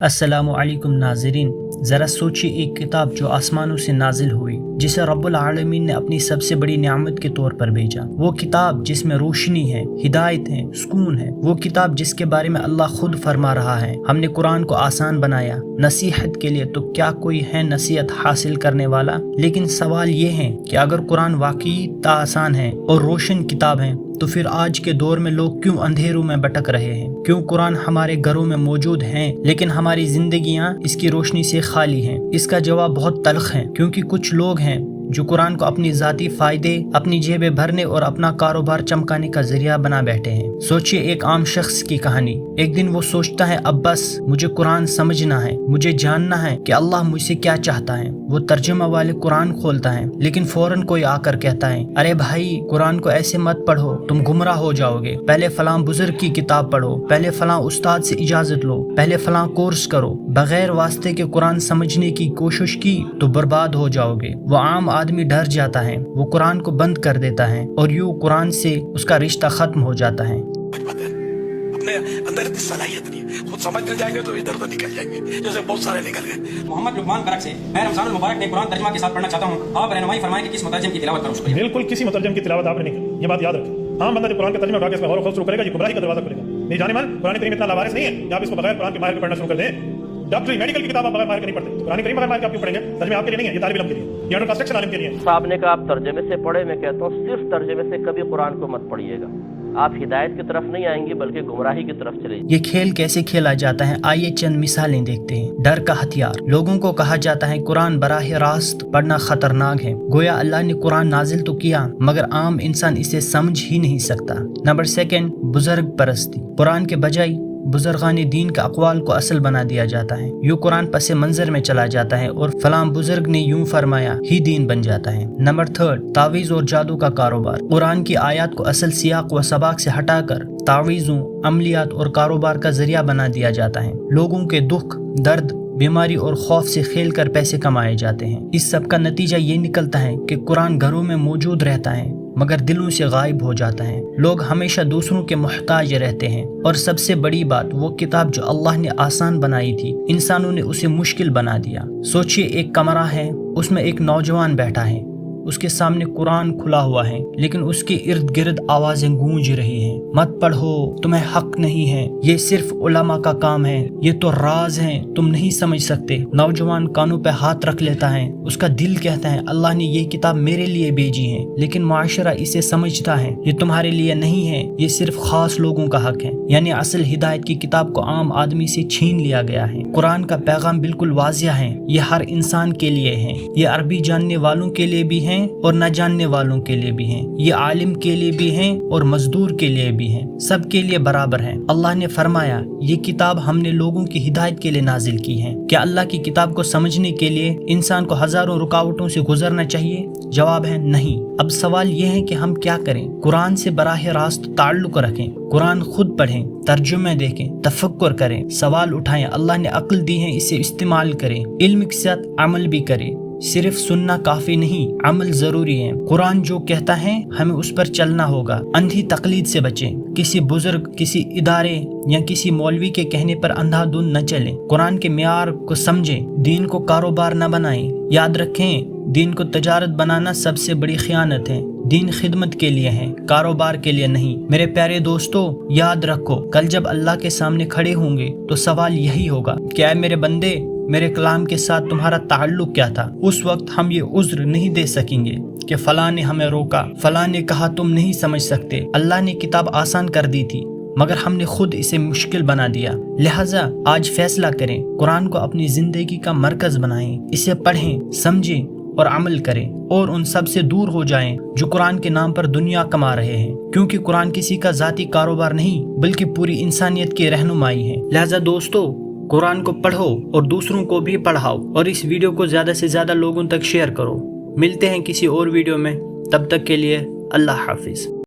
अस्सलामु अलैकुम नाज़रीन, ज़रा सोचिए एक किताब जो आसमानों से नाजिल हुई, जिसे रब्बुल आलमीन ने अपनी सबसे बड़ी नियामत के तौर पर भेजा। वो किताब जिसमें रोशनी है, हिदायत है, सुकून है। वो किताब जिसके बारे में अल्लाह खुद फरमा रहा है, हमने कुरान को आसान बनाया नसीहत के लिए। तो क्या कोई है नसीहत हासिल करने वाला? लेकिन सवाल ये है कि अगर कुरान वाकई आसान है और रोशन किताब है, तो फिर आज के दौर में लोग क्यों अंधेरों में भटक रहे हैं? क्यों कुरान हमारे घरों में मौजूद है लेकिन हमारी जिंदगियां इसकी रोशनी से खाली हैं? इसका जवाब बहुत तल्ख है, क्योंकि कुछ लोग हैं जो कुरान को अपनी जाती फायदे, अपनी जेबें भरने और अपना कारोबार चमकाने का जरिया बना बैठे हैं। सोचिए एक आम शख्स की कहानी। एक दिन वो सोचता है अब बस मुझे कुरान समझना है, मुझे जानना है कि अल्लाह मुझसे क्या चाहता है। वो तर्जुमा वाले कुरान खोलता है, लेकिन फौरन कोई आकर कहता है, अरे भाई कुरान को ऐसे मत पढ़ो, तुम गुमराह हो जाओगे। पहले फलां बुजुर्ग की किताब पढ़ो, पहले फलां उस्ताद से इजाजत लो, पहले फलां कोर्स करो। बगैर वास्ते के कुरान समझने की कोशिश की तो बर्बाद हो जाओगे। वो आम आदमी डर जाता है, वो कुरान को बंद कर देता है और यूं कुरान से उसका रिश्ता खत्म हो जाता है। अपने अंदर इतनी सलाहियत नहीं है, खुद समझ जाएंगे तो इधर उधर निकल जाएंगे, जैसे बहुत सारे निकल गए। मोहम्मद लुकमान बरक से मैं रमजानुल मुबारक में कुरान तर्जुमा के साथ पढ़ना चाहता हूँ। आप रहनुमाई फरमाएं कि किस मुतरजम की तिलावत करूँ। बिल्कुल किसी मुतरजम की तिलावत आपने नहीं की, ये बात याद रखें। आम बंदा जो कुरान का तर्जुमा उठा के इसमें गौर व शुरू करेगा, ये गुमराही का दरवाजा खुलेगा। नहीं जाने मन कुरान करीम इतना लावारिस नहीं है कि आप इसको बगैर कुरान के माहिर के पढ़ना शुरू कर दें। डॉक्टरी मेडिकल की किताब आप बगैर माहिर के नहीं पढ़ते, कुरान करीम बगैर माहिर के आप क्यों पढ़ेंगे? तर्जुमा आपके लिए नहीं है, ये तालिब इल्म के लिए, ये अंडर कंस्ट्रक्शन आलिम के लिए। साहब ने कहा आप तर्जुमे से पढ़े, मैं कहता हूँ सिर्फ तर्जुमे से कभी कुरान को मत पढ़िएगा। आप हिदायत की तरफ नहीं आएंगे बल्कि गुमराही की तरफ चले। ये खेल कैसे खेला जाता है, आइए चंद मिसालें देखते हैं। डर का हथियार। लोगों को कहा जाता है कुरान बराह रास्त पढ़ना खतरनाक है, गोया अल्लाह ने कुरान नाजिल तो किया मगर आम इंसान इसे समझ ही नहीं सकता। नंबर सेकंड, बुजुर्ग परस्ती। कुरान के बजाय बुजुर्गान दीन के अक़वाल को असल बना दिया जाता है। यूँ कुरान पसे मंजर में चला जाता है और फलां बुजुर्ग ने यूं फरमाया ही दीन बन जाता है। नंबर थर्ड, तावीज़ और जादू का कारोबार। कुरान की आयत को असल सियाक व सबाक से हटाकर तावीज़ों, अमलियात और कारोबार का जरिया बना दिया जाता है। लोगों के दुख, दर्द, बीमारी और खौफ से खेल कर पैसे कमाए जाते हैं। इस सब का नतीजा ये निकलता है कि कुरान घरों में मौजूद रहता है मगर दिलों से गायब हो जाता है। लोग हमेशा दूसरों के मोहताज रहते हैं और सबसे बड़ी बात, वो किताब जो अल्लाह ने आसान बनाई थी, इंसानों ने उसे मुश्किल बना दिया। सोचिए एक कमरा है, उसमें एक नौजवान बैठा है, उसके सामने कुरान खुला हुआ है लेकिन उसके इर्द गिर्द आवाजें गूंज रही हैं, मत पढ़ो, तुम्हें हक नहीं है, ये सिर्फ उलमा का काम है, ये तो राज है, तुम नहीं समझ सकते। नौजवान कानों पे हाथ रख लेता है, उसका दिल कहता है अल्लाह ने ये किताब मेरे लिए भेजी है, लेकिन माशरा इसे समझता है ये तुम्हारे लिए नहीं है, ये सिर्फ खास लोगों का हक है। यानी असल हिदायत की किताब को आम आदमी से छीन लिया गया है। कुरान का पैगाम बिल्कुल वाज़िह है, ये हर इंसान के लिए है, ये अरबी जानने वालों के लिए भी है और न जानने वालों के लिए भी हैं, ये आलिम के लिए भी हैं और मजदूर के लिए भी हैं, सब के लिए बराबर हैं। अल्लाह ने फरमाया ये किताब हमने लोगों की हिदायत के लिए नाजिल की है। क्या अल्लाह की किताब को समझने के लिए इंसान को हजारों रुकावटों से गुजरना चाहिए? जवाब है नहीं। अब सवाल ये है कि हम क्या करें? कुरान से बराह रास्त ताल्लुक रखें, कुरान खुद पढ़ें, तर्जुमे देखें, तफक्कुर करें, सवाल उठाएं। अल्लाह ने अक्ल दी है, इसे इस्तेमाल करें, इल्म के साथ अमल भी करें। सिर्फ सुनना काफी नहीं, अमल जरूरी है। कुरान जो कहता है हमें उस पर चलना होगा। अंधी तकलीद से बचें, किसी बुजुर्ग, किसी इदारे या किसी मौलवी के कहने पर अंधाधुंध न चलें। कुरान के मियार को समझें, दीन को कारोबार न बनाएं। याद रखें, दीन को तजारत बनाना सबसे बड़ी खयानत है। दीन खिदमत के लिए है, कारोबार के लिए नहीं। मेरे प्यारे दोस्तों, याद रखो कल जब अल्लाह के सामने खड़े होंगे तो सवाल यही होगा, क्या मेरे बंदे, मेरे कलाम के साथ तुम्हारा ताल्लुक क्या था? उस वक्त हम ये उज्र नहीं दे सकेंगे कि फलां ने हमें रोका, फलां ने कहा तुम नहीं समझ सकते। अल्लाह ने किताब आसान कर दी थी मगर हमने खुद इसे मुश्किल बना दिया। लिहाजा आज फैसला करें, कुरान को अपनी जिंदगी का मरकज बनाएं, इसे पढ़ें, समझें और अमल करें और उन सब से दूर हो जाएं जो कुरान के नाम पर दुनिया कमा रहे हैं, क्योंकि कुरान किसी का जाती कारोबार नहीं बल्कि पूरी इंसानियत की रहनुमाई है। लिहाजा दोस्तों, कुरान को पढ़ो और दूसरों को भी पढ़ाओ और इस वीडियो को ज़्यादा से ज़्यादा लोगों तक शेयर करो। मिलते हैं किसी और वीडियो में, तब तक के लिए अल्लाह हाफिज़।